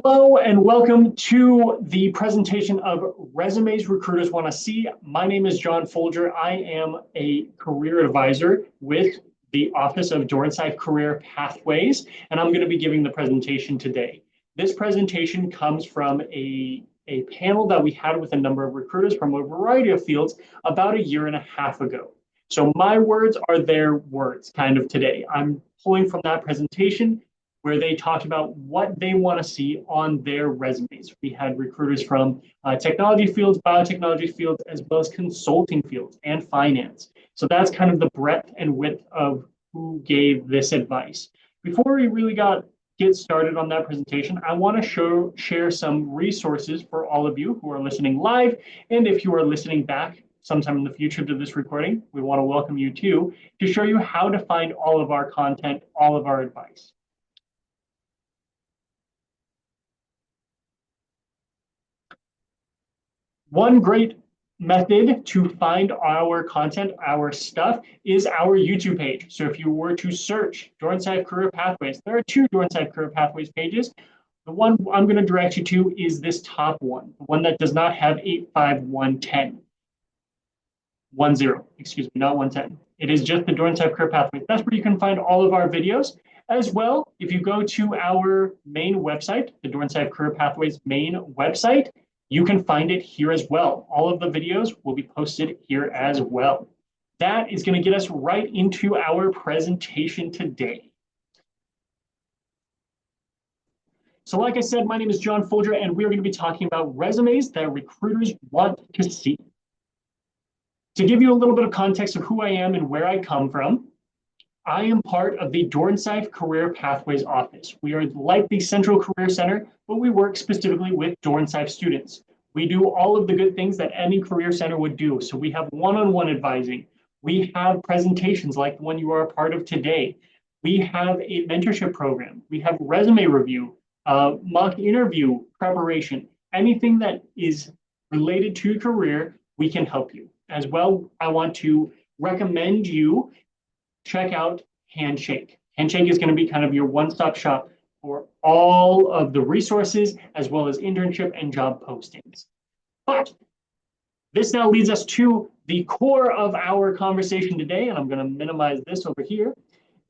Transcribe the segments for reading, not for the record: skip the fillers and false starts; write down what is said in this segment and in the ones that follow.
Hello and welcome to the presentation of Resumes Recruiters Want to See. My name is John Folger. I am a career advisor with the Office of Dornsife Career Pathways, and I'm going to be giving the presentation today. This presentation comes from a panel that we had with a number of recruiters from a variety of fields about a year and a half ago. So my words are their words kind of today. I'm pulling from that presentation where they talked about what they want to see on their resumes. We had recruiters from technology fields, biotechnology fields, as well as consulting fields and finance. So that's kind of the breadth and width of who gave this advice. Before we really get started on that presentation, I want to share some resources for all of you who are listening live. And if you are listening back sometime in the future to this recording, we want to welcome you too, to show you how to find all of our content, all of our advice. One great method to find our content, our stuff, is our YouTube page. So if you were to search Dornsife Career Pathways, there are two Dornsife Career Pathways pages. The one I'm going to direct you to is this top one, the one that does not have 85110. 10, excuse me, not 110. It is just the Dornsife Career Pathways. That's where you can find all of our videos. As well, if you go to our main website, the Dornsife Career Pathways main website, you can find it here as well. All of the videos will be posted here as well. That is going to get us right into our presentation today. So like I said, my name is John Folger, and we are going to be talking about resumes that recruiters want to see. To give you a little bit of context of who I am and where I come from, I am part of the Dornsife Career Pathways office. We are like the Central Career Center, but we work specifically with Dornsife students. We do all of the good things that any career center would do. So we have one-on-one advising. We have presentations like the one you are a part of today. We have a mentorship program. We have resume review, mock interview preparation. Anything that is related to your career, we can help you. As well, I want to recommend you check out Handshake. Handshake is going to be kind of your one-stop shop for all of the resources, as well as internship and job postings. But this now leads us to the core of our conversation today, and I'm going to minimize this over here,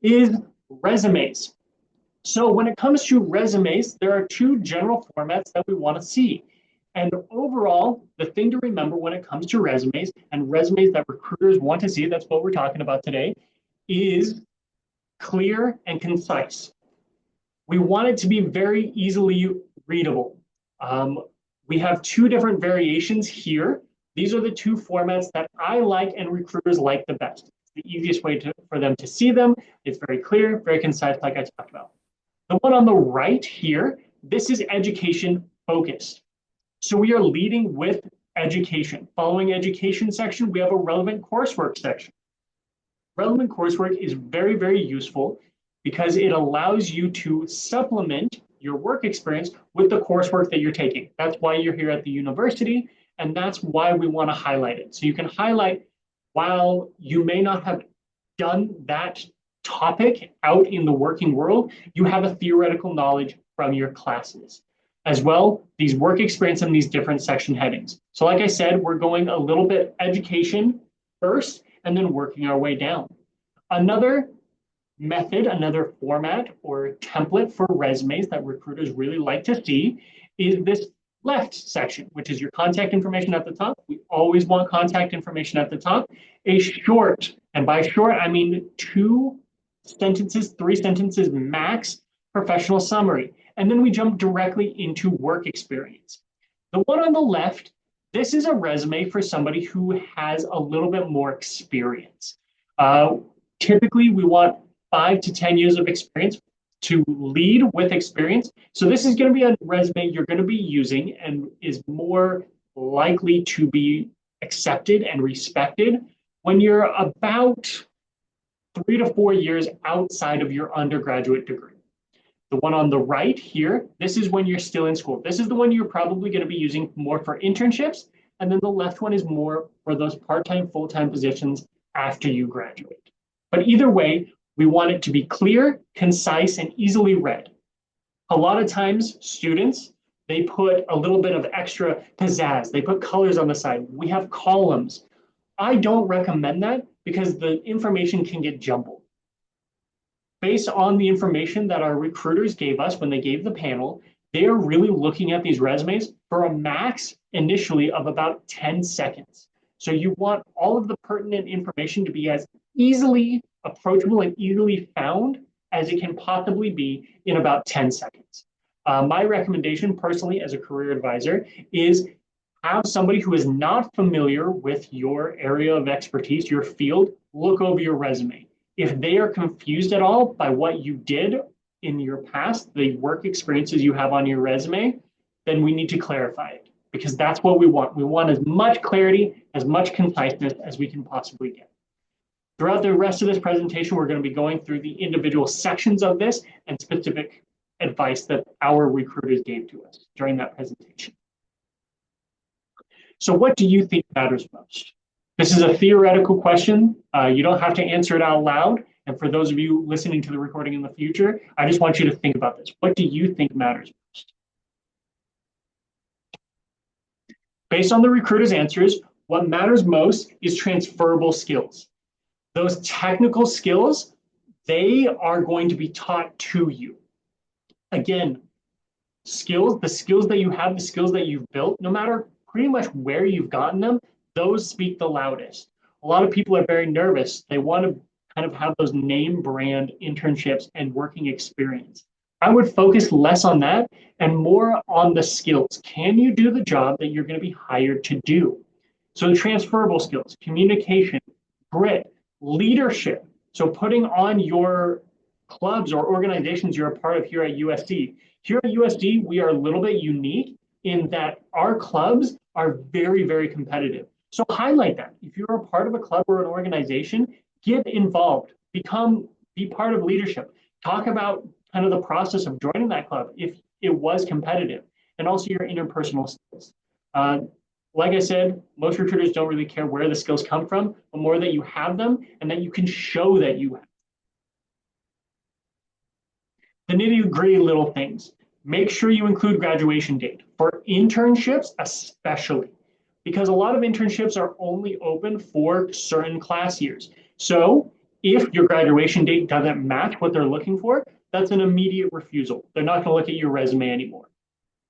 is resumes. So when it comes to resumes, there are two general formats that we want to see. And overall, the thing to remember when it comes to resumes and resumes that recruiters want to see, that's what we're talking about today, is clear and concise. We want it to be very easily readable. We have two different variations here. These are the two formats that I like and recruiters like the best. It's the easiest way for them to see them. It's very clear, very concise, like I talked about. The one on the right here, this is education focused. So we are leading with education. Following education section, we have a relevant coursework section. Relevant coursework is very, very useful because it allows you to supplement your work experience with the coursework that you're taking. That's why you're here at the university, and that's why we want to highlight it. So you can highlight, while you may not have done that topic out in the working world, you have a theoretical knowledge from your classes. As well, these work experience and these different section headings. So like I said, we're going a little bit education first, and then working our way down. Another method, another format or template for resumes that recruiters really like to see is this left section, which is your contact information at the top. We always want contact information at the top. A short, and by short, I mean 2 sentences, 3 sentences max, professional summary. And then we jump directly into work experience. The one on the left, this is a resume for somebody who has a little bit more experience. Typically, we want 5 to 10 years of experience to lead with experience. So this is going to be a resume you're going to be using and is more likely to be accepted and respected when you're about 3 to 4 years outside of your undergraduate degree. The one on the right here, this is when you're still in school. This is the one you're probably going to be using more for internships. And then the left one is more for those part-time, full-time positions after you graduate. But either way, we want it to be clear, concise, and easily read. A lot of times, students, they put a little bit of extra pizzazz. They put colors on the side. We have columns. I don't recommend that because the information can get jumbled. Based on the information that our recruiters gave us when they gave the panel, they are really looking at these resumes for a max initially of about 10 seconds. So you want all of the pertinent information to be as easily approachable and easily found as it can possibly be in about 10 seconds. My recommendation personally as a career advisor is have somebody who is not familiar with your area of expertise, your field, look over your resume. If they are confused at all by what you did in your past, the work experiences you have on your resume, then we need to clarify it because that's what we want. We want as much clarity, as much conciseness as we can possibly get. Throughout the rest of this presentation, we're going to be going through the individual sections of this and specific advice that our recruiters gave to us during that presentation. So what do you think matters most? This is a theoretical question. You don't have to answer it out loud. And for those of you listening to the recording in the future, I just want you to think about this. What do you think matters most? Based on the recruiter's answers, what matters most is transferable skills. Those technical skills, they are going to be taught to you. Again, skills, the skills that you have, the skills that you've built, no matter pretty much where you've gotten them, those speak the loudest. A lot of people are very nervous. They want to kind of have those name brand internships and working experience. I would focus less on that and more on the skills. Can you do the job that you're going to be hired to do? So transferable skills, communication, grit, leadership. So putting on your clubs or organizations you're a part of here at USD. Here at USD, we are a little bit unique in that our clubs are very, very competitive. So highlight that. If you're a part of a club or an organization, get involved, be part of leadership. Talk about kind of the process of joining that club if it was competitive, and also your interpersonal skills. Like I said, most recruiters don't really care where the skills come from, but more that you have them and that you can show that you have. The nitty-gritty little things. Make sure you include graduation date for internships, especially, because a lot of internships are only open for certain class years. So if your graduation date doesn't match what they're looking for, that's an immediate refusal. They're not going to look at your resume anymore.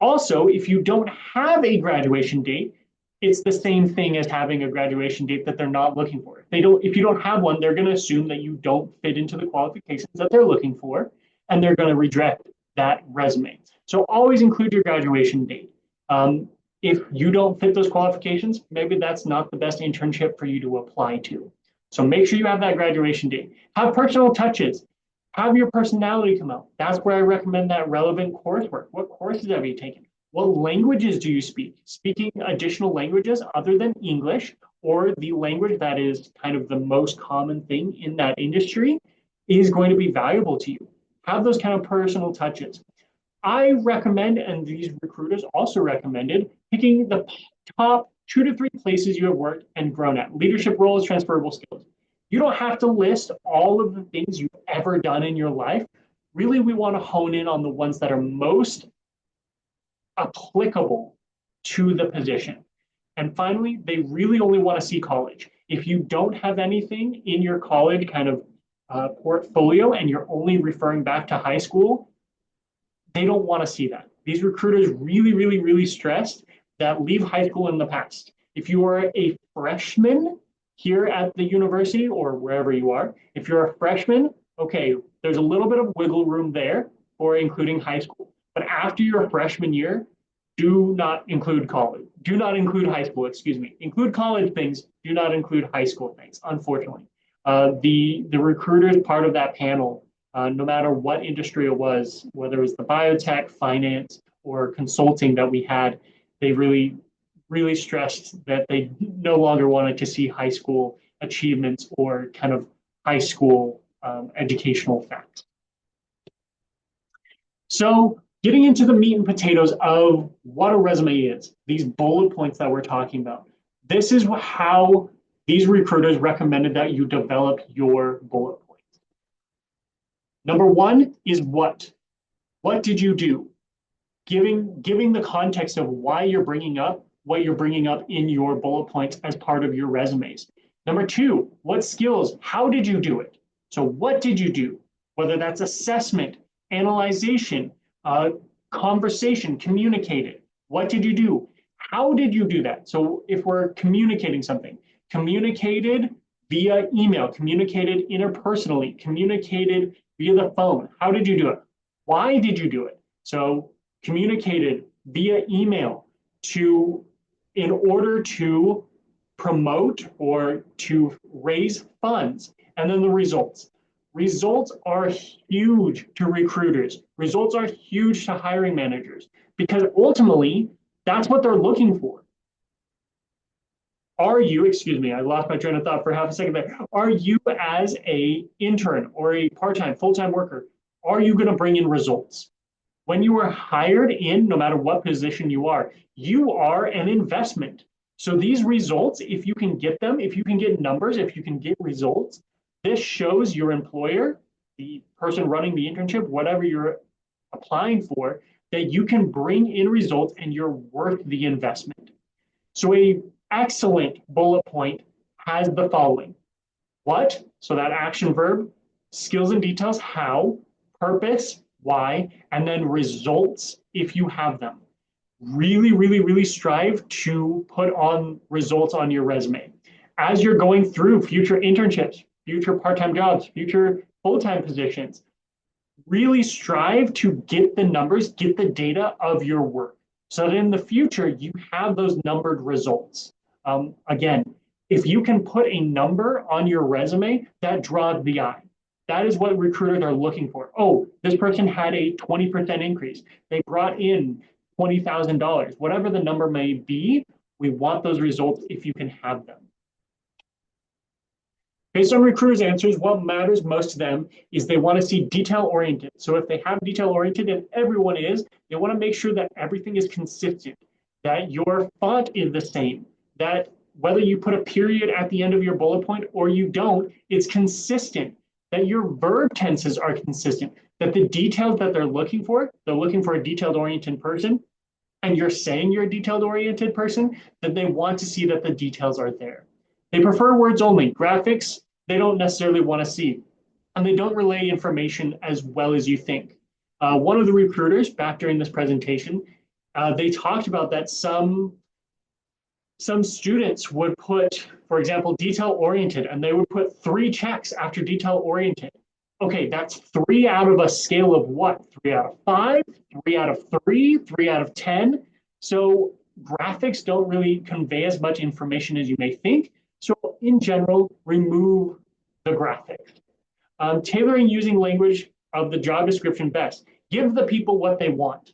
Also, if you don't have a graduation date, it's the same thing as having a graduation date that they're not looking for. If you don't have one, they're going to assume that you don't fit into the qualifications that they're looking for, and they're going to reject that resume. So always include your graduation date. If you don't fit those qualifications, maybe that's not the best internship for you to apply to. So make sure you have that graduation date. Have personal touches. Have your personality come out. That's where I recommend that relevant coursework. What courses have you taken? What languages do you speak? Speaking additional languages other than English or the language that is kind of the most common thing in that industry is going to be valuable to you. Have those kind of personal touches. I recommend, and these recruiters also recommended, picking the top 2 to 3 places you have worked and grown at. Leadership roles, transferable skills. You don't have to list all of the things you've ever done in your life. Really, we want to hone in on the ones that are most applicable to the position. And finally, they really only want to see college. If you don't have anything in your college kind of portfolio and you're only referring back to high school, they don't want to see that. These recruiters really, really, really stress that leave high school in the past. If you are a freshman here at the university or wherever you are, if you're a freshman, okay, there's a little bit of wiggle room there for including high school. But after your freshman year, do not include college. Do not include high school, excuse me. Include college things, do not include high school things, unfortunately. The recruiters part of that panel, no matter what industry it was, whether it was the biotech, finance, or consulting that we had, they really, really stressed that they no longer wanted to see high school achievements or kind of high school educational facts. So getting into the meat and potatoes of what a resume is, these bullet points that we're talking about, this is how these recruiters recommended that you develop your bullet points. Number 1 is what. What did you do? Giving the context of why you're bringing up what you're bringing up in your bullet points as part of your resumes. Number two, what skills? How did you do it? So what did you do? Whether that's assessment, analyzation, conversation, communicated. What did you do? How did you do that? So if we're communicating something, communicated via email, communicated interpersonally, communicated via the phone. How did you do it? Why did you do it? So communicated via email in order to promote or to raise funds. And then the results. Results are huge to recruiters. Results are huge to hiring managers because ultimately that's what they're looking for. Excuse me, I lost my train of thought for half a second there. Are you as a intern or a part-time, full-time worker, are you going to bring in results? When you are hired in, no matter what position you are an investment. So these results, if you can get them, if you can get numbers, if you can get results, this shows your employer, the person running the internship, whatever you're applying for, that you can bring in results and you're worth the investment. So a excellent bullet point has the following. What? So that action verb, skills and details, how, purpose, why, and then results if you have them. Really, really, really strive to put on results on your resume. As you're going through future internships, future part-time jobs, future full-time positions, really strive to get the numbers, get the data of your work so that in the future you have those numbered results. Again, if you can put a number on your resume, that draws the eye. That is what recruiters are looking for. Oh, this person had a 20% increase. They brought in $20,000. Whatever the number may be, we want those results if you can have them. Based on recruiters' answers, what matters most to them is they want to see detail-oriented. So if they have detail-oriented, and everyone is, they want to make sure that everything is consistent, that your font is the same, that whether you put a period at the end of your bullet point or you don't, it's consistent, that your verb tenses are consistent, that the details that they're looking for a detailed-oriented person, and you're saying you're a detailed-oriented person, that they want to see that the details are there. They prefer words only. Graphics, they don't necessarily want to see. And they don't relay information as well as you think. One of the recruiters back during this presentation, they talked about that some students would put, for example, detail-oriented, and they would put 3 checks after detail-oriented. Okay, that's 3 out of a scale of what? 3 out of 5, 3 out of 3, 3 out of 10. So graphics don't really convey as much information as you may think. So in general, remove the graphics. Tailoring using language of the job description best. Give the people what they want.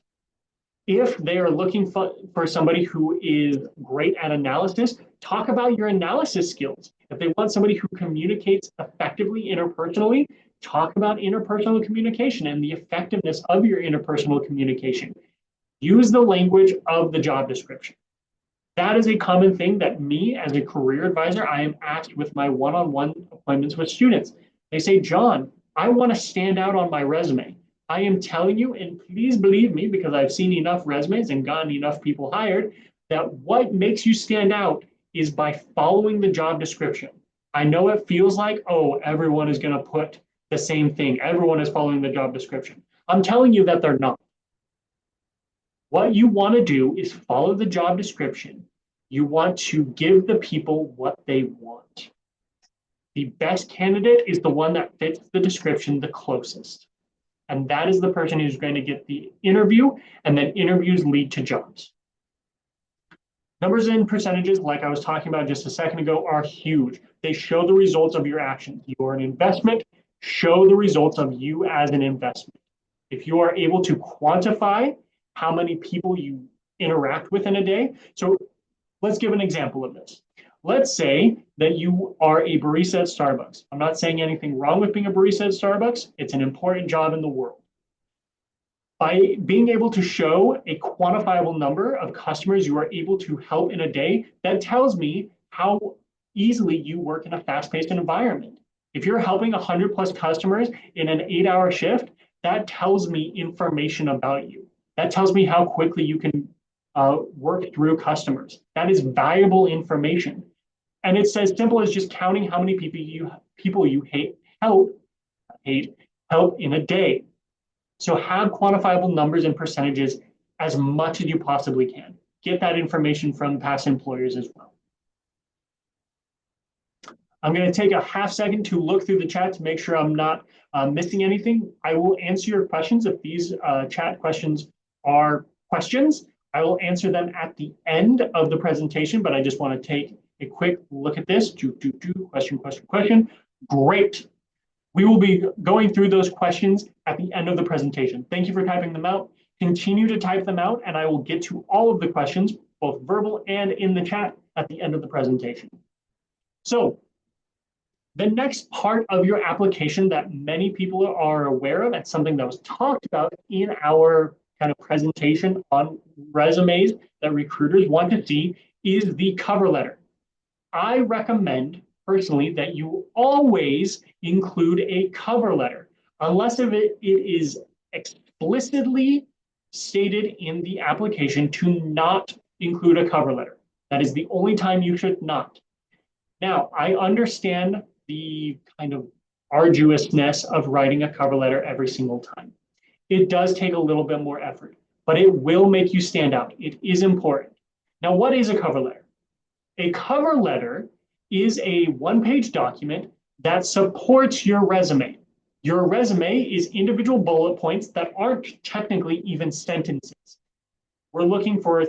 If they are looking for somebody who is great at analysis, talk about your analysis skills. If they want somebody who communicates effectively interpersonally, talk about interpersonal communication and the effectiveness of your interpersonal communication. Use the language of the job description. That is a common thing that me, as a career advisor, I am asked with my one-on-one appointments with students. They say, John, I want to stand out on my resume. I am telling you, and please believe me, because I've seen enough resumes and gotten enough people hired, that what makes you stand out is by following the job description. I know it feels like, oh, everyone is going to put the same thing. Everyone is following the job description. I'm telling you that they're not. What you want to do is follow the job description. You want to give the people what they want. The best candidate is the one that fits the description the closest. And that is the person who's going to get the interview, and then interviews lead to jobs. Numbers and percentages, like I was talking about just a second ago, are huge. They show the results of your actions. You are an investment, show the results of you as an investment. If you are able to quantify how many people you interact with in a day. So let's give an example of this. Let's say that you are a barista at Starbucks. I'm not saying anything wrong with being a barista at Starbucks. It's an important job in the world. By being able to show a quantifiable number of customers you are able to help in a day, that tells me how easily you work in a fast-paced environment. If you're helping 100+ customers in an 8-hour shift, that tells me information about you. That tells me how quickly you can work through customers. That is valuable information. And it's as simple as just counting how many people you help in a day. So have quantifiable numbers and percentages as much as you possibly can. Get that information from past employers as well. I'm going to take a half second to look through the chat to make sure I'm not missing anything. I will answer your questions if these chat questions are questions. I will answer them at the end of the presentation, but I just want to take a quick look at this. Question. Great. We will be going through those questions at the end of the presentation. Thank you for typing them out. Continue to type them out, and I will get to all of the questions, both verbal and in the chat, at the end of the presentation. So the next part of your application that many people are aware of, and something that was talked about in our kind of presentation on resumes that recruiters want to see, is the cover letter. I recommend personally that you always include a cover letter, unless if it is explicitly stated in the application to not include a cover letter. That is the only time you should not. Now, I understand the kind of arduousness of writing a cover letter every single time. It does take a little bit more effort, but it will make you stand out. It is important. Now, what is a cover letter? A cover letter is a one-page document that supports your resume. Your resume is individual bullet points that aren't technically even sentences. We're looking for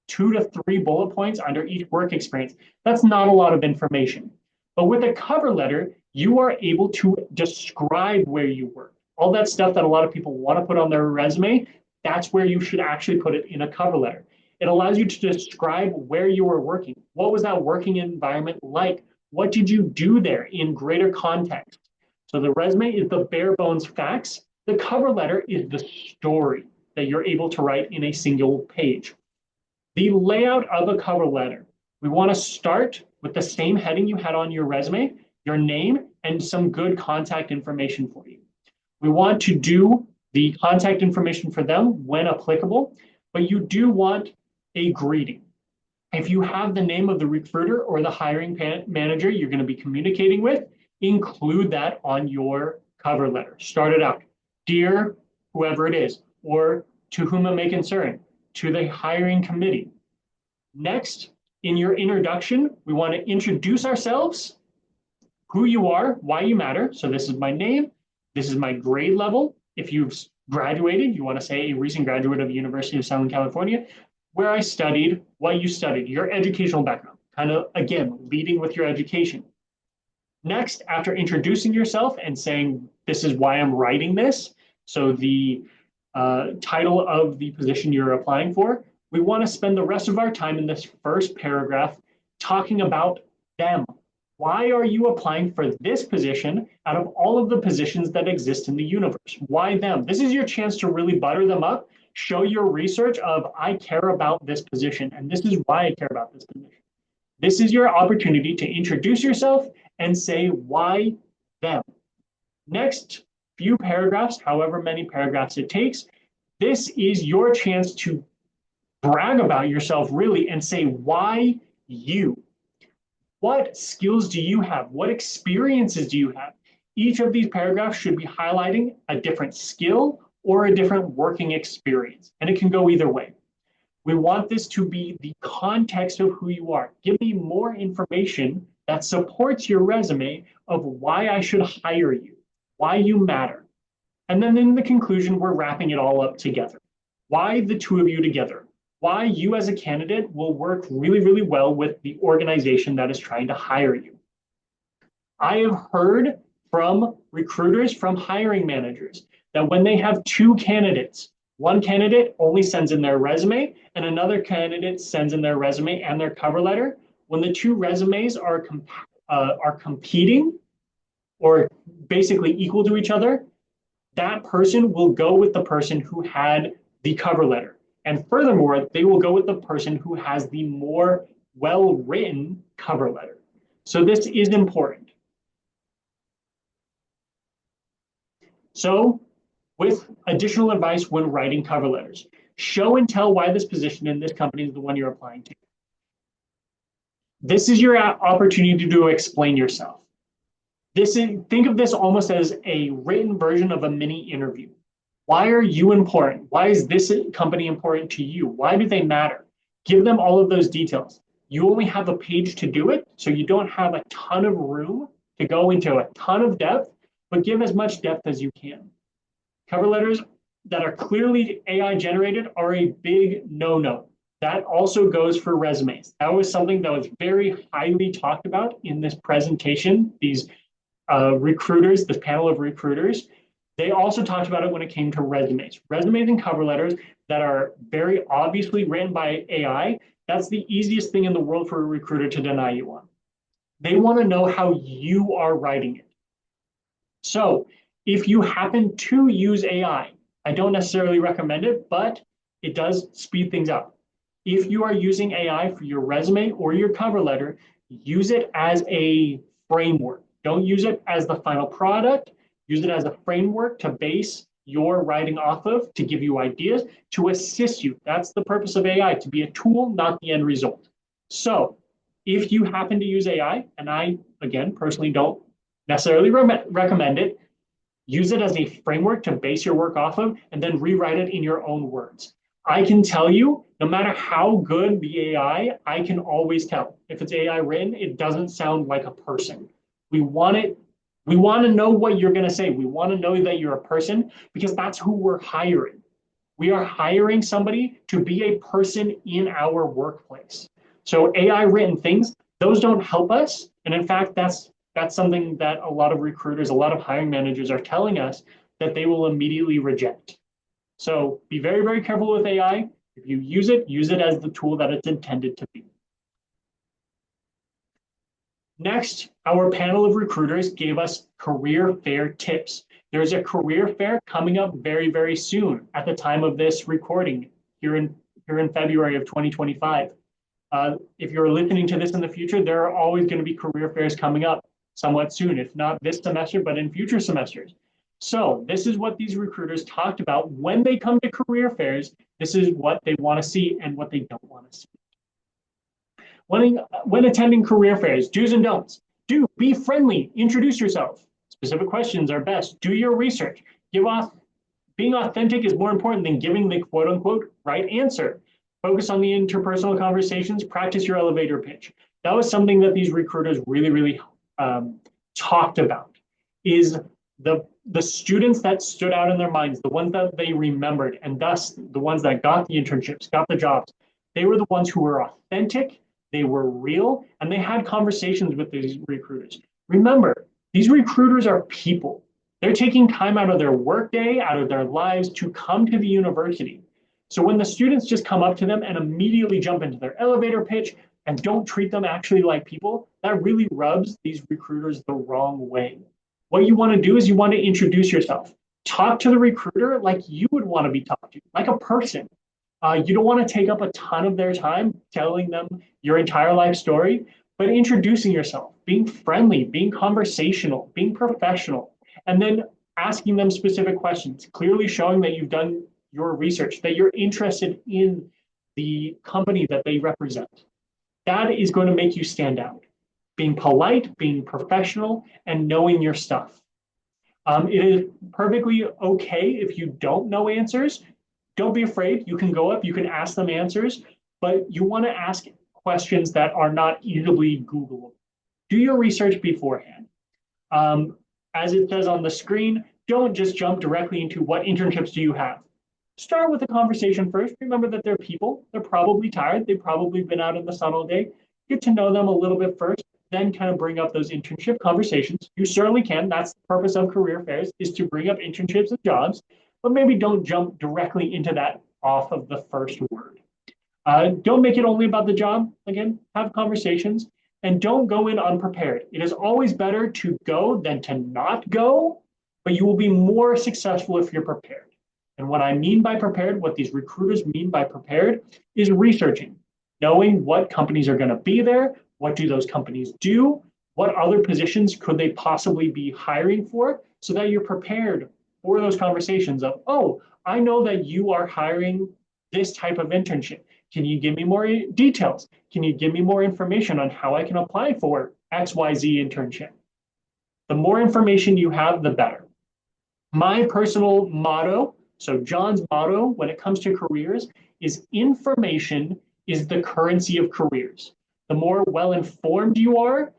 2 to 3 bullet points under each work experience. That's not a lot of information. But with a cover letter, you are able to describe where you work. All that stuff that a lot of people want to put on their resume, that's where you should actually put it in a cover letter. It allows you to describe where you were working. What was that working environment like? What did you do there in greater context? So the resume is the bare bones facts. The cover letter is the story that you're able to write in a single page. The layout of a cover letter. We want to start with the same heading you had on your resume, your name, and some good contact information for you. We want to do the contact information for them when applicable, but you do want a greeting. If you have the name of the recruiter or the hiring manager you're going to be communicating with, include that on your cover letter. Start it out. Dear whoever it is, or to whom it may concern, to the hiring committee. Next, in your introduction, we want to introduce ourselves, who you are, why you matter. So this is my name. This is my grade level. If you've graduated, you want to say a recent graduate of the University of Southern California, where I studied, what you studied, your educational background, kind of, again, leading with your education. Next, after introducing yourself and saying, this is why I'm writing this, so the title of the position you're applying for, we want to spend the rest of our time in this first paragraph talking about them. Why are you applying for this position out of all of the positions that exist in the universe? Why them? This is your chance to really butter them up, show your research of, I care about this position, and this is why I care about this position. This is your opportunity to introduce yourself and say, why them? Next few paragraphs, however many paragraphs it takes, this is your chance to brag about yourself really and say, why you? What skills do you have? What experiences do you have? Each of these paragraphs should be highlighting a different skill or a different working experience, and it can go either way. We want this to be the context of who you are. Give me more information that supports your resume of why I should hire you, why you matter. And then in the conclusion, we're wrapping it all up together. Why the two of you together? Why you as a candidate will work really, really well with the organization that is trying to hire you. I have heard from recruiters, from hiring managers, that when they have 2 candidates, one candidate only sends in their resume and another candidate sends in their resume and their cover letter. When the 2 resumes are competing or basically equal to each other, that person will go with the person who had the cover letter. And furthermore, they will go with the person who has the more well-written cover letter. So this is important. So with additional advice when writing cover letters. Show and tell why this position in this company is the one you're applying to. This is your opportunity to explain yourself. Think of this almost as a written version of a mini interview. Why are you important? Why is this company important to you? Why do they matter? Give them all of those details. You only have a page to do it, so you don't have a ton of room to go into a ton of depth, but give as much depth as you can. Cover letters that are clearly AI generated are a big no-no. That also goes for resumes. That was something that was very highly talked about in this presentation. These recruiters, this panel of recruiters, they also talked about it when it came to resumes. Resumes and cover letters that are very obviously written by AI, that's the easiest thing in the world for a recruiter to deny you on. They want to know how you are writing it. So if you happen to use AI, I don't necessarily recommend it, but it does speed things up. If you are using AI for your resume or your cover letter, use it as a framework. Don't use it as the final product. Use it as a framework to base your writing off of, to give you ideas, to assist you. That's the purpose of AI, to be a tool, not the end result. So if you happen to use AI, and I, again, personally don't necessarily recommend it, use it as a framework to base your work off of, and then rewrite it in your own words. I can tell you, no matter how good the AI, I can always tell. If it's AI written, it doesn't sound like a person. We want to know what you're going to say. We want to know that you're a person because that's who we're hiring. We are hiring somebody to be a person in our workplace. So AI written things, those don't help us. And in fact, that's something that a lot of recruiters, a lot of hiring managers are telling us that they will immediately reject. So be very, very careful with AI. If you use it as the tool that it's intended to be. Next, our panel of recruiters gave us career fair tips. There's a career fair coming up very, very soon at the time of this recording here in February of 2025. If you're listening to this in the future, there are always going to be career fairs coming up somewhat soon, if not this semester, but in future semesters. So this is what these recruiters talked about when they come to career fairs. This is what they want to see and what they don't want to see. When attending career fairs, do's and don'ts. Do, be friendly, introduce yourself. Specific questions are best. Do your research. Being authentic is more important than giving the quote unquote right answer. Focus on the interpersonal conversations, practice your elevator pitch. That was something that these recruiters really talked about, is the students that stood out in their minds, the ones that they remembered, and thus the ones that got the internships, got the jobs. They were the ones who were authentic, they were real, and they had conversations with these recruiters. Remember, these recruiters are people. They're taking time out of their workday, out of their lives to come to the university. So when the students just come up to them and immediately jump into their elevator pitch and don't treat them actually like people, that really rubs these recruiters the wrong way. What you want to do is you want to introduce yourself. Talk to the recruiter like you would want to be talked to, like a person. You don't want to take up a ton of their time telling them your entire life story, but introducing yourself, being friendly, being conversational, being professional, and then asking them specific questions, clearly showing that you've done your research, that you're interested in the company that they represent. That is going to make you stand out. Being polite, being professional, and knowing your stuff. It is perfectly okay if you don't know answers. Don't be afraid. You can go up, you can ask them answers, but you want to ask questions that are not easily Googleable. Do your research beforehand. As it says on the screen, don't just jump directly into what internships do you have. Start with a conversation first. Remember that they're people. They're probably tired. They've probably been out in the sun all day. Get to know them a little bit first, then kind of bring up those internship conversations. You certainly can. That's the purpose of career fairs, is to bring up internships and jobs, but maybe don't jump directly into that off of the first word. Don't make it only about the job. Again, have conversations and don't go in unprepared. It is always better to go than to not go, but you will be more successful if you're prepared. And what I mean by prepared, what these recruiters mean by prepared, is researching, knowing what companies are going to be there, what do those companies do, what other positions could they possibly be hiring for, so that you're prepared for those conversations of, oh, I know that you are hiring this type of internship. Can you give me more details? Can you give me more information on how I can apply for XYZ internship? The more information you have, the better. My personal motto, so John's motto when it comes to careers, is information is the currency of careers. The more well-informed you are,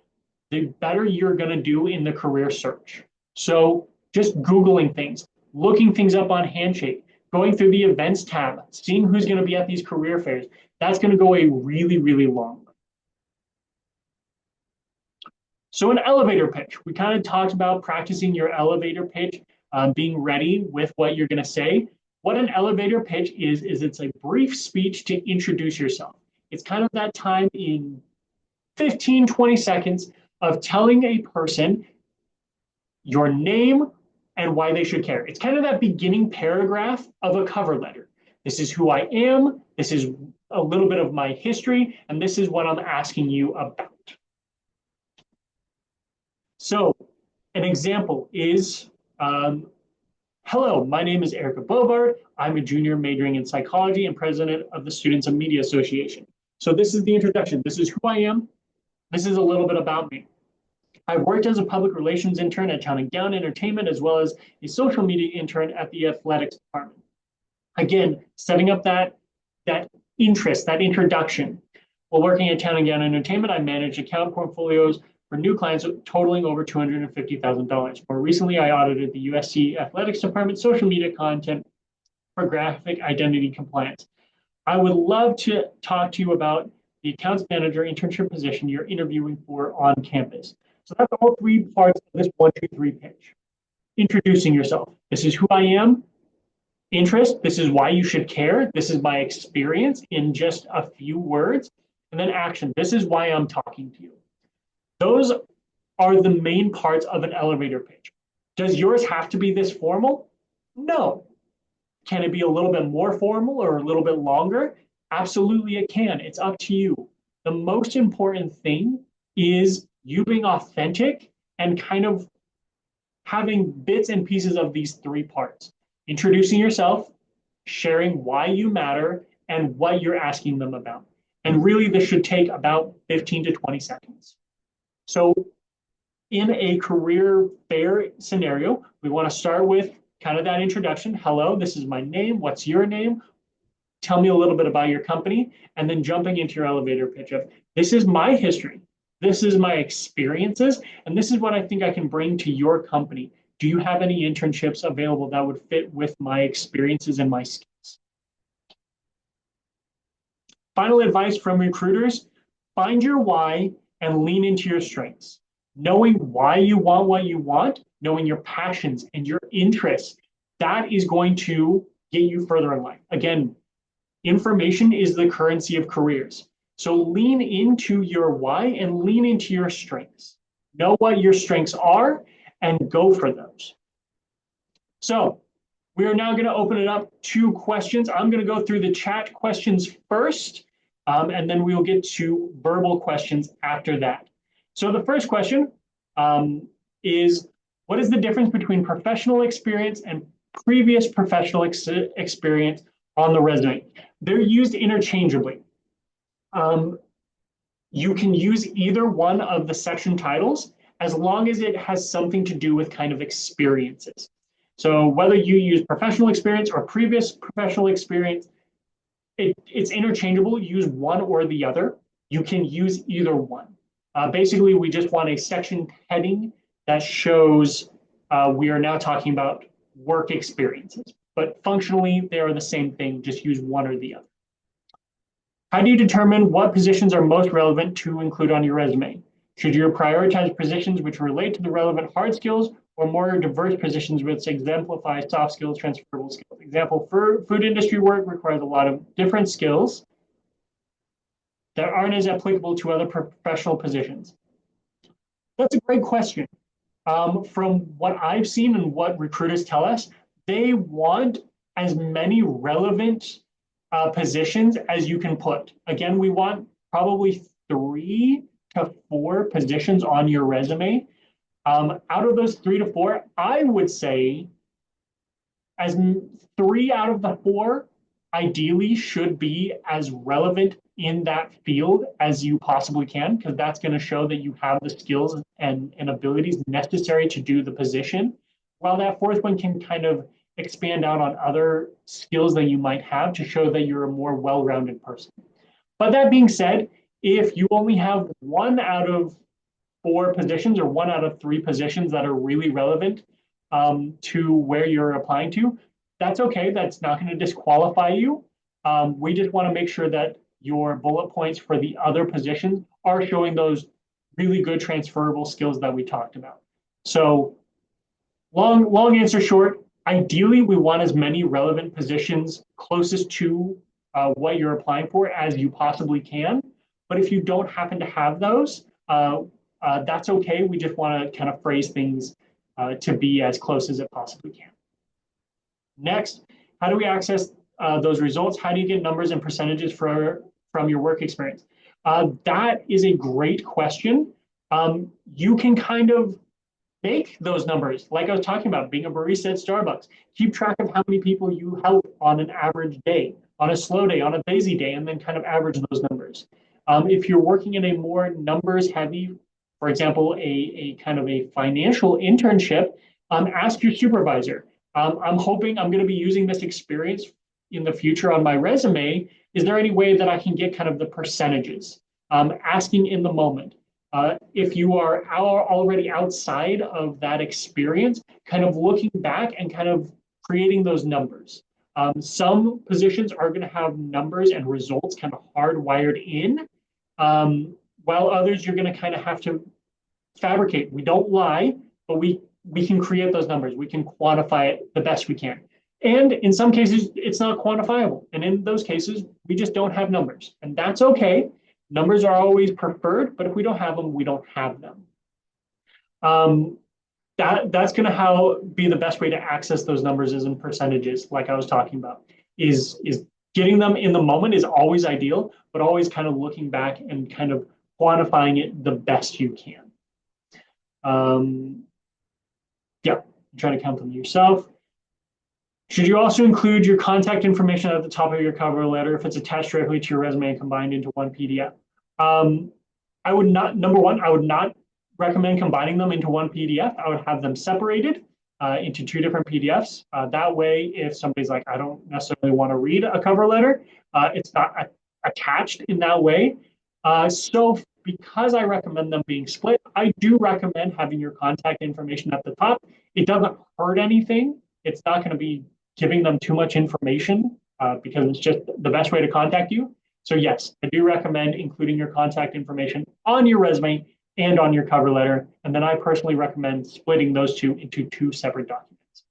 the better you're going to do in the career search. So just Googling things, looking things up on Handshake, going through the events tab, seeing who's going to be at these career fairs, that's going to go a really, really long way. So an elevator pitch, we kind of talked about practicing your elevator pitch, being ready with what you're going to say. What an elevator pitch is it's a brief speech to introduce yourself. It's kind of that time in 15, 20 seconds of telling a person your name and why they should care. It's kind of that beginning paragraph of a cover letter. This is who I am. This is a little bit of my history, and this is what I'm asking you about. So an example is, hello, my name is Erica Bovard. I'm a junior majoring in psychology and president of the Students of Media Association. So this is the introduction. This is who I am. This is a little bit about me. I've worked as a public relations intern at Town and Gown Entertainment, as well as a social media intern at the athletics department. Again, setting up that interest, that introduction. While working at Town and Gown Entertainment, I managed account portfolios for new clients totaling over $250,000. More recently, I audited the USC Athletics Department social media content for graphic identity compliance. I would love to talk to you about the accounts manager internship position you're interviewing for on campus. So that's all three parts of this 1, 2, 3 pitch. Introducing yourself. This is who I am. Interest. This is why you should care. This is my experience in just a few words. And then action. This is why I'm talking to you. Those are the main parts of an elevator pitch. Does yours have to be this formal? No. Can it be a little bit more formal or a little bit longer? Absolutely, it can. It's up to you. The most important thing is you being authentic and kind of having bits and pieces of these three parts. Introducing yourself, sharing why you matter, and what you're asking them about. And really, this should take about 15 to 20 seconds. So in a career fair scenario, we want to start with kind of that introduction. Hello, this is my name. What's your name? Tell me a little bit about your company. And then jumping into your elevator pitch of, this is my history. This is my experiences. And this is what I think I can bring to your company. Do you have any internships available that would fit with my experiences and my skills? Final advice from recruiters, find your why and lean into your strengths. Knowing why you want what you want, knowing your passions and your interests, that is going to get you further in life. Again, information is the currency of careers. So lean into your why and lean into your strengths. Know what your strengths are and go for those. So we are now going to open it up to questions. I'm going to go through the chat questions first, and then we will get to verbal questions after that. So the first question is, what is the difference between professional experience and previous professional experience on the resume? They're used interchangeably. You can use either one of the section titles as long as it has something to do with kind of experiences. So whether you use professional experience or previous professional experience, it's interchangeable. Use one or the other. You can use either one. Basically, we just want a section heading that shows we are now talking about work experiences. But functionally, they are the same thing. Just use one or the other. How do you determine what positions are most relevant to include on your resume? Should you prioritize positions which relate to the relevant hard skills or more diverse positions which exemplify soft skills, transferable skills? Example, food industry work requires a lot of different skills that aren't as applicable to other professional positions. That's a great question. From what I've seen and what recruiters tell us, they want as many relevant positions as you can put. Again, we want probably 3 to 4 positions on your resume. Out of those 3 to 4, I would say as 3 out of the 4 ideally should be as relevant in that field as you possibly can, because that's going to show that you have the skills and abilities necessary to do the position. While that fourth one can kind of expand out on other skills that you might have to show that you're a more well-rounded person. But that being said, if you only have 1 out of 4 positions or 1 out of 3 positions that are really relevant to where you're applying to, that's okay. That's not going to disqualify you. We just want to make sure that your bullet points for the other positions are showing those really good transferable skills that we talked about. So long answer short, ideally we want as many relevant positions closest to what you're applying for as you possibly can. But if you don't happen to have those, that's okay. We just want to kind of phrase things to be as close as it possibly can. Next, how do we access those results? How do you get numbers and percentages from your work experience? That is a great question. You can kind of make those numbers, like I was talking about, being a barista at Starbucks. Keep track of how many people you help on an average day, on a slow day, on a busy day, and then kind of average those numbers. If you're working in a more numbers heavy, for example, a kind of a financial internship, ask your supervisor. I'm hoping I'm going to be using this experience in the future on my resume. Is there any way that I can get kind of the percentages? Asking in the moment. If you are already outside of that experience, kind of looking back and kind of creating those numbers. Some positions are going to have numbers and results kind of hardwired in, while others you're going to kind of have to fabricate. We don't lie, but we can create those numbers. We can quantify it the best we can. And in some cases, it's not quantifiable. And in those cases, we just don't have numbers. And that's okay. Numbers are always preferred, but if we don't have them, we don't have them. That's going to be the best way to access those numbers is in percentages, like I was talking about. Is getting them in the moment is always ideal, but always kind of looking back and kind of quantifying it the best you can. Yeah, try to count them yourself. Should you also include your contact information at the top of your cover letter if it's attached directly to your resume and combined into one PDF? I would not, number one, I would not recommend combining them into one PDF. I would have them separated into 2 different PDFs. That way, if somebody's like, I don't necessarily want to read a cover letter, it's not attached in that way. So because I recommend them being split, I do recommend having your contact information at the top. It doesn't hurt anything. It's not going to be giving them too much information because it's just the best way to contact you. So yes, I do recommend including your contact information on your resume and on your cover letter. And then I personally recommend splitting those two into 2 separate documents.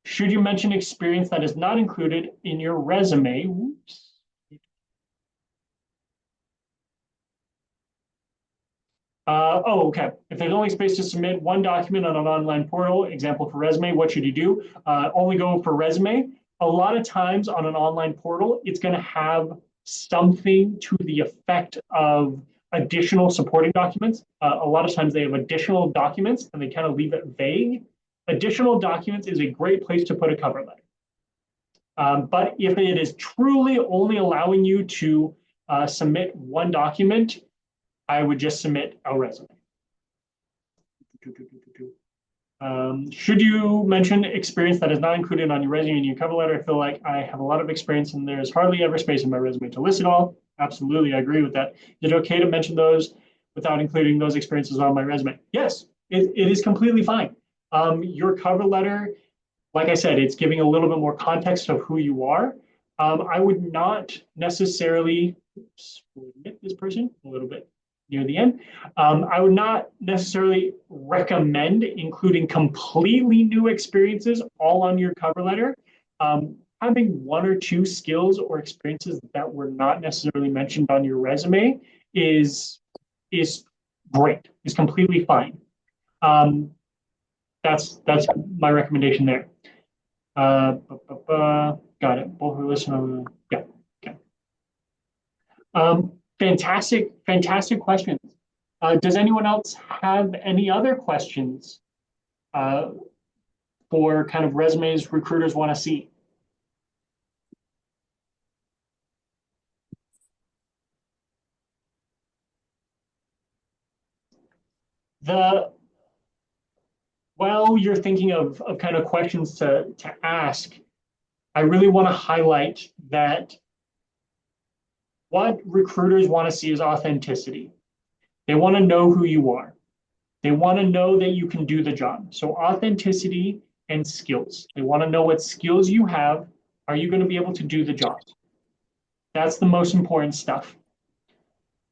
Should you mention experience that is not included in your resume? Oops. Okay. If there's only space to submit 1 document on an online portal, example for resume, what should you do? Only go for resume. A lot of times on an online portal, it's going to have something to the effect of additional supporting documents. A lot of times they have additional documents and they kind of leave it vague. Additional documents is a great place to put a cover letter. But if it is truly only allowing you to submit 1 document, I would just submit a resume. Should you mention experience that is not included on your resume and your cover letter? I feel like I have a lot of experience and there's hardly ever space in my resume to list it all. Absolutely, I agree with that. Is it okay to mention those without including those experiences on my resume? Yes, it is completely fine. Your cover letter, like I said, it's giving a little bit more context of who you are. I would not necessarily, admit this person a little bit near the end. I would not necessarily recommend including completely new experiences all on your cover letter. Having 1 or 2 skills or experiences that were not necessarily mentioned on your resume is great, is completely fine. That's my recommendation there. Got it. Both are listed on the, yeah. Okay. Fantastic questions. Does anyone else have any other questions for kind of resumes recruiters want to see? The While you're thinking of kind of questions to ask, I really want to highlight that what recruiters want to see is authenticity. They want to know who you are. They want to know that you can do the job. So authenticity and skills. They want to know what skills you have. Are you going to be able to do the job? That's the most important stuff.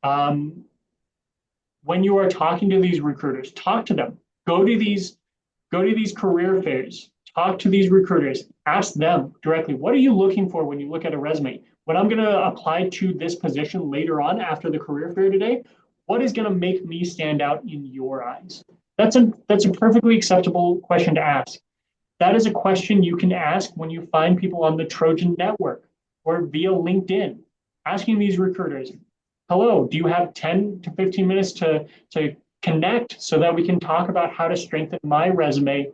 When you are talking to these recruiters, talk to them. Go to these career fairs. Talk to these recruiters. Ask them directly, what are you looking for when you look at a resume? When I'm going to apply to this position later on after the career fair today, what is going to make me stand out in your eyes? That's a perfectly acceptable question to ask. That is a question you can ask when you find people on the Trojan Network or via LinkedIn, asking these recruiters, hello, do you have 10 to 15 minutes to connect so that we can talk about how to strengthen my resume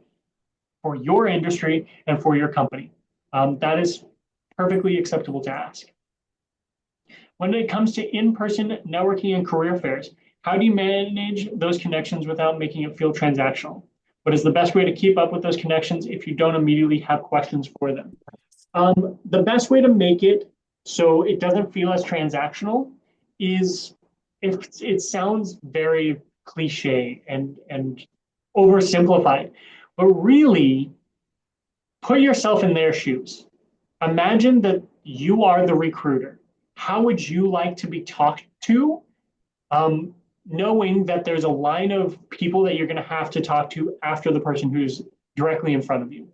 for your industry and for your company? That is perfectly acceptable to ask. When it comes to in-person networking and career fairs, how do you manage those connections without making it feel transactional? What is the best way to keep up with those connections if you don't immediately have questions for them? The best way to make it so it doesn't feel as transactional is, if it sounds very cliche and oversimplified, but really put yourself in their shoes. Imagine that you are the recruiter. How would you like to be talked to? Knowing that there's a line of people that you're going to have to talk to after the person who's directly in front of you.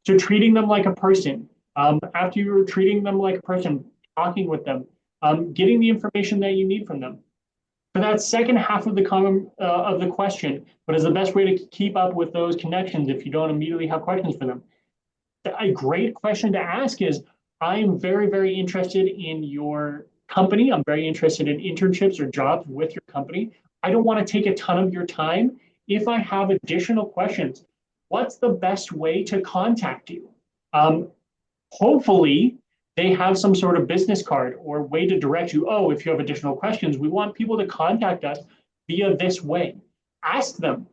So treating them like a person. After you're treating them like a person, talking with them, getting the information that you need from them. For that second half of the question, what is the best way to keep up with those connections if you don't immediately have questions for them? A great question to ask is, I'm very, very interested in your company. I'm very interested in internships or jobs with your company. I don't want to take a ton of your time. If I have additional questions, what's the best way to contact you? Hopefully, they have some sort of business card or way to direct you. Oh, if you have additional questions, we want people to contact us via this way. Ask them.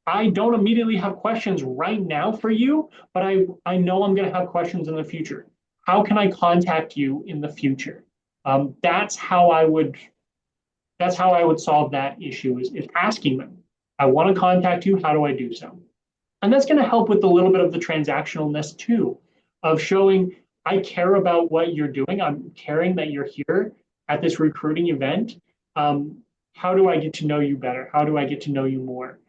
I don't immediately have questions right now for you, but I know I'm going to have questions in the future. How can I contact you in the future? That's how I would solve that issue, is asking them. I want to contact you. How do I do so? And that's going to help with a little bit of the transactionalness too, of showing I care about what you're doing. I'm caring that you're here at this recruiting event. How do I get to know you better? How do I get to know you more?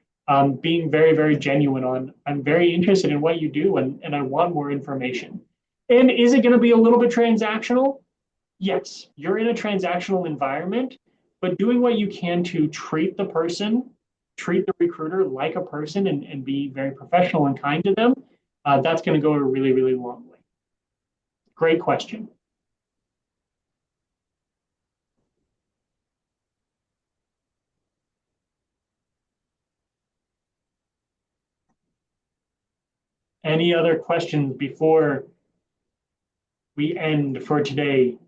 Being very, very genuine on, I'm very interested in what you do and I want more information. And is it going to be a little bit transactional? Yes, you're in a transactional environment, but doing what you can to treat the person, treat the recruiter like a person and be very professional and kind to them, that's going to go a really, really long way. Great question. Any other questions before we end for today?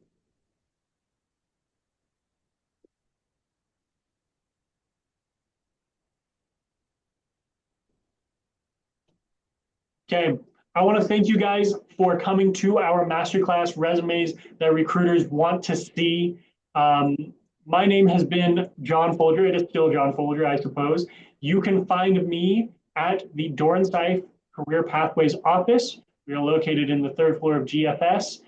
Okay, I want to thank you guys for coming to our masterclass, Resumes That Recruiters Want to See. My name has been John Folger. It is still John Folger, I suppose. You can find me at the Dornsife Career Pathways office. We are located in the third floor of GFS.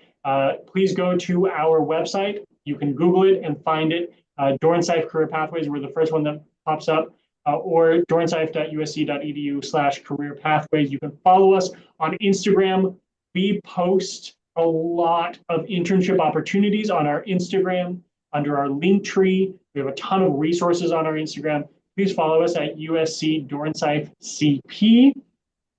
Please go to our website. You can Google it and find it. Dornsife Career Pathways, we're the first one that pops up. Or dornsife.usc.edu/career pathways. You can follow us on Instagram. We post a lot of internship opportunities on our Instagram under our link tree. We have a ton of resources on our Instagram. Please follow us at USC Dornsife CP.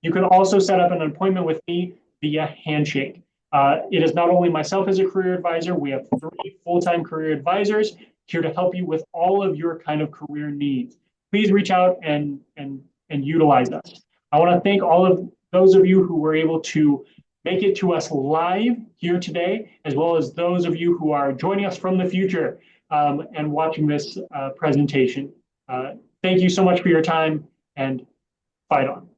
You can also set up an appointment with me via Handshake. It is not only myself as a career advisor, we have 3 full-time career advisors here to help you with all of your kind of career needs. Please reach out and utilize us. I want to thank all of those of you who were able to make it to us live here today, as well as those of you who are joining us from the future and watching this presentation. Thank you so much for your time, and fight on.